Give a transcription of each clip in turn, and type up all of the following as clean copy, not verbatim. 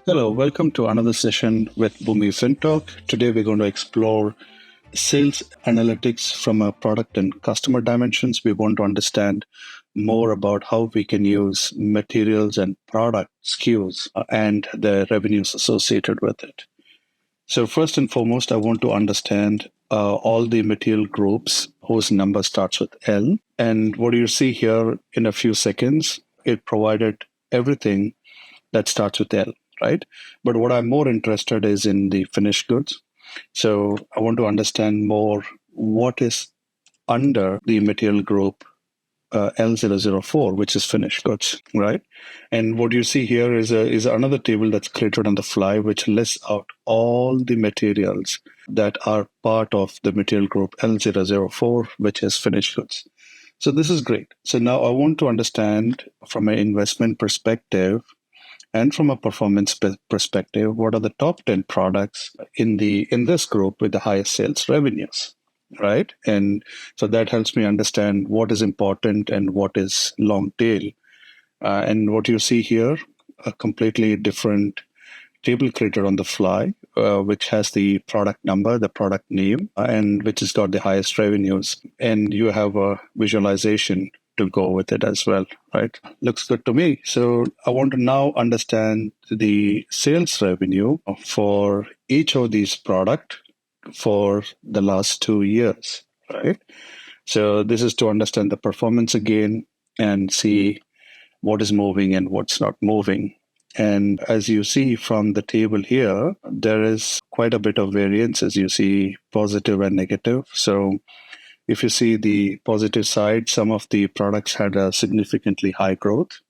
Hello, welcome to another session with Boomi FinTalk. Today we're going to explore sales analytics from a product and customer dimensions. We want to understand more about how we can use materials and product SKUs and the revenues associated with it. So first and foremost, I want to understand all the material groups whose number starts with L. And what you see here in a few seconds, it provided everything that starts with L, right? But what I'm more interested is in the finished goods. So I want to understand more what is under the material group L004, which is finished goods, right? And what you see here is another table that's created on the fly, which lists out all the materials that are part of the material group L004, which is finished goods. So this is great. So now I want to understand from an investment perspective and from a performance perspective, what are the top 10 products in this group with the highest sales revenues, right? And so that helps me understand what is important and what is long tail. And what you see here, a completely different table created on the fly, which has the product number, the product name, and which has got the highest revenues. And you have a visualization to go with it as well, right? Looks good to me. So I want to now understand the sales revenue for each of these products for the last 2 years, right? So this is to understand the performance again and see what is moving and what's not moving. And as you see from the table here, there is quite a bit of variance as you see positive and negative. So if you see the positive side, some of the products had a significantly high growth.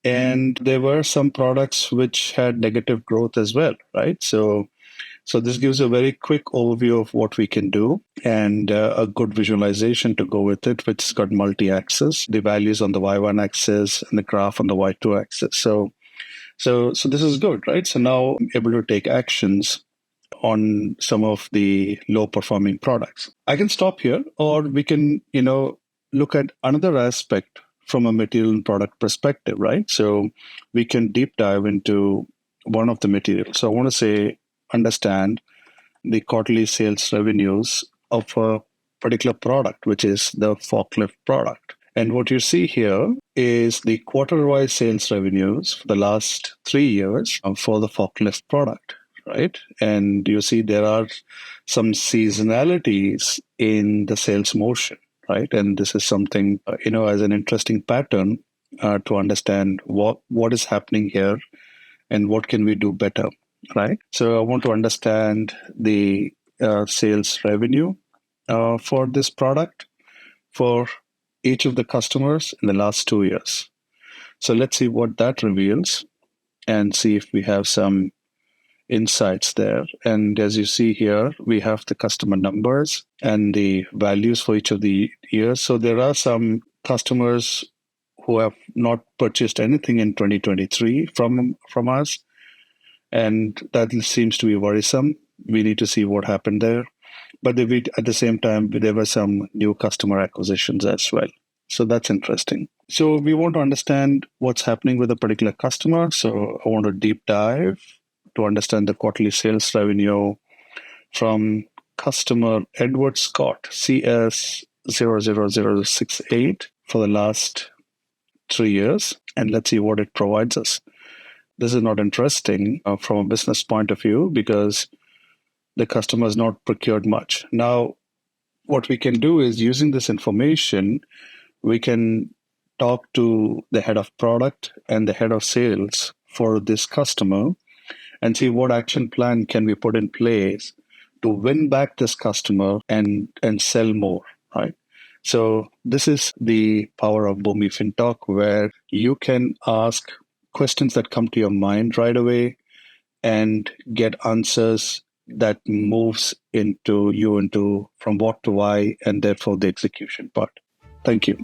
And there were some products which had negative growth as well, right? So this gives a very quick overview of what we can do and a good visualization to go with it, which has got multi-axis, the values on the Y1 axis and the graph on the Y2 axis. So this is good, right? So now I'm able to take actions on some of the low performing products. I can stop here, or we can, look at another aspect from a material and product perspective, right? So we can deep dive into one of the materials. So I want to say, understand the quarterly sales revenues of a particular product, which is the forklift product. And what you see here is the quarter-wise sales revenues for the last 3 years for the forklift product, right? And you see there are some seasonalities in the sales motion, right? And this is something, as an interesting pattern to understand what is happening here and what can we do better, right? So I want to understand the sales revenue for this product for each of the customers in the last 2 years. So let's see what that reveals and see if we have some insights there. And as you see here, we have the customer numbers and the values for each of the years. So there are some customers who have not purchased anything in 2023 from us, and that seems to be worrisome. We need to see what happened there. But at the same time, there were some new customer acquisitions as well. So that's interesting. So we want to understand what's happening with a particular customer. So I want to deep dive to understand the quarterly sales revenue from customer Edward Scott, CS00068, for the last 3 years. And let's see what it provides us. This is not interesting from a business point of view because the customer has not procured much. Now, what we can do is using this information, we can talk to the head of product and the head of sales for this customer and see what action plan can we put in place to win back this customer and sell more, right? So this is the power of Boomi FinTalk, where you can ask questions that come to your mind right away and get answers that moves into from what to why, and therefore the execution part. Thank you.